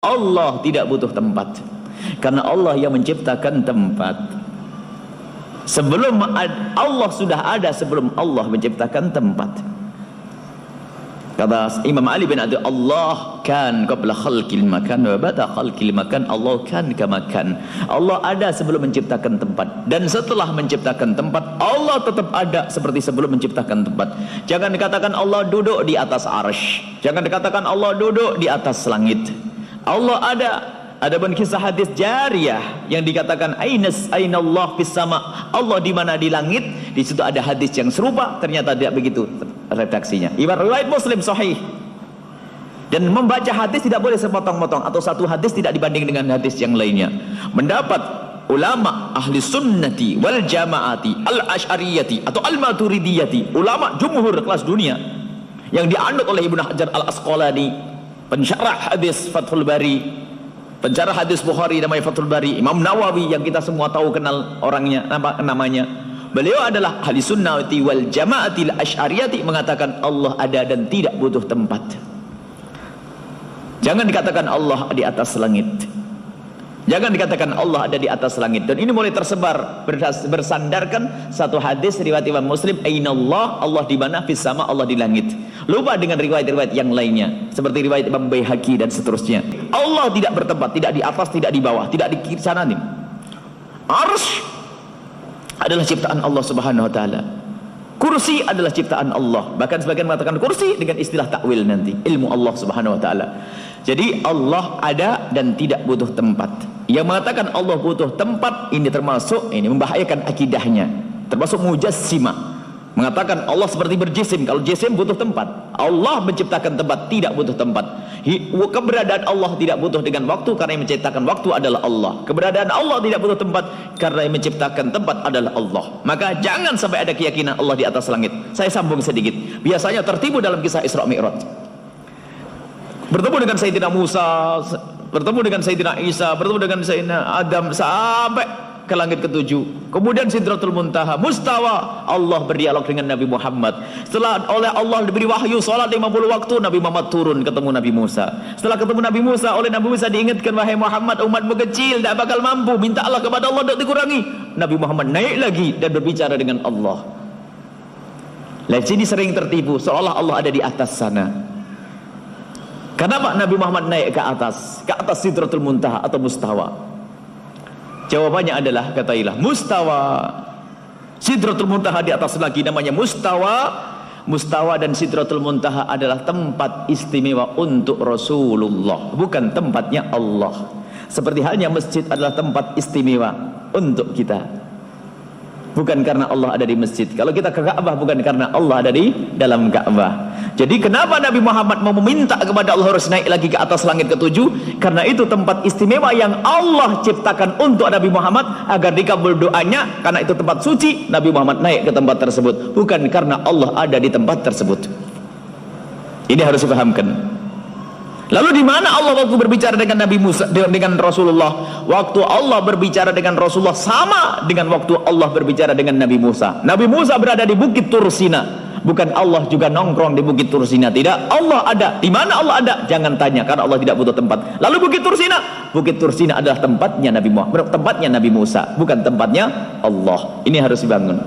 Allah tidak butuh tempat, karena Allah yang menciptakan tempat. Sebelum Allah sudah ada, sebelum Allah menciptakan tempat. Kata Imam Ali bin Abi Allah kan qabla khalqil makan wa ba'da khalqil makan Allah kan kamakan. Allah ada sebelum menciptakan tempat, dan setelah menciptakan tempat Allah tetap ada seperti sebelum menciptakan tempat. Jangan dikatakan Allah duduk di atas arsy, jangan dikatakan Allah duduk di atas langit. Allah ada. Adapun kisah hadis jariyah yang dikatakan ainallah fis sama, Allah di mana di langit, di situ ada hadis yang serupa, ternyata tidak begitu redaksinya. Ibarat riwayat Muslim sahih. Dan membaca hadis tidak boleh sepotong-potong, atau satu hadis tidak dibanding dengan hadis yang lainnya. Mendapat ulama ahli sunnati wal jamaati al-asy'ariyati atau al-maturidiyati, ulama jumhur kelas dunia yang dianut oleh Ibnu Hajar al-Asqalani, pensyarah hadis Fathul Bari, pensyarah hadis Bukhari namanya Fathul Bari, Imam Nawawi yang kita semua tahu kenal orangnya, namanya. Beliau adalah ahli sunnati wal jamaatil asy'ariyati, mengatakan Allah ada dan tidak butuh tempat. Jangan dikatakan Allah di atas langit, jangan dikatakan Allah ada di atas langit. Dan ini mulai tersebar bersandarkan satu hadis riwayat Imam Muslim, ainallah, Allah di mana, fis sama, Allah di langit. Lupa dengan riwayat-riwayat yang lainnya seperti riwayat Imam Baihaqi dan seterusnya. Allah tidak bertempat, tidak di atas, tidak di bawah, tidak di kiri kanan. Arsy adalah ciptaan Allah Subhanahu wa taala. Kursi adalah ciptaan Allah. Bahkan sebagian mengatakan kursi dengan istilah takwil nanti, ilmu Allah Subhanahu wa taala. Jadi Allah ada dan tidak butuh tempat. Yang mengatakan Allah butuh tempat, ini termasuk, ini membahayakan akidahnya, termasuk mujassimah. Mengatakan Allah seperti berjisim, kalau jisim butuh tempat. Allah menciptakan tempat, tidak butuh tempat. Keberadaan Allah tidak butuh dengan waktu, karena yang menciptakan waktu adalah Allah. Keberadaan Allah tidak butuh tempat, karena yang menciptakan tempat adalah Allah. Maka jangan sampai ada keyakinan Allah di atas langit. Saya sambung sedikit. Biasanya tertipu dalam kisah Isra Mi'raj. Bertemu dengan Sayyidina Musa, bertemu dengan Sayyidina Isa, bertemu dengan Sayyidina Adam, sampai ke langit ketujuh. Kemudian Sidratul Muntaha, mustawa, Allah berdialog dengan Nabi Muhammad. Setelah oleh Allah diberi wahyu salat 50 waktu, Nabi Muhammad turun ketemu Nabi Musa. Setelah ketemu Nabi Musa, oleh Nabi Musa diingatkan, wahai Muhammad, umatmu kecil, tidak bakal mampu, minta Allah kepada Allah, tidak dikurangi. Nabi Muhammad naik lagi dan berbicara dengan Allah. Lihat sini sering tertipu, seolah Allah ada di atas sana. Kenapa Nabi Muhammad naik ke atas Sidratul Muntaha atau mustawa? Jawabannya adalah, katailah, mustawa. Sidratul Muntaha di atas lagi namanya mustawa. Mustawa dan Sidratul Muntaha adalah tempat istimewa untuk Rasulullah, bukan tempatnya Allah. Seperti halnya masjid adalah tempat istimewa untuk kita, bukan karena Allah ada di masjid. Kalau kita ke Ka'bah bukan karena Allah ada di dalam Ka'bah. Jadi kenapa Nabi Muhammad mau meminta kepada Allah harus naik lagi ke atas langit ketujuh? Karena itu tempat istimewa yang Allah ciptakan untuk Nabi Muhammad agar dikabul doanya. Karena itu tempat suci, Nabi Muhammad naik ke tempat tersebut, bukan karena Allah ada di tempat tersebut. Ini harus dipahamkan. Lalu di mana Allah waktu berbicara dengan Nabi Musa, dengan Rasulullah? Waktu Allah berbicara dengan Rasulullah sama dengan waktu Allah berbicara dengan Nabi Musa. Nabi Musa berada di Bukit Tursina, bukan Allah juga nongkrong di Bukit Tursina. Tidak, Allah ada. Di mana Allah ada? Jangan tanya, karena Allah tidak butuh tempat. Lalu Bukit Tursina adalah tempatnya Nabi Muhammad, tempatnya Nabi Musa, bukan tempatnya Allah. Ini harus dibangun.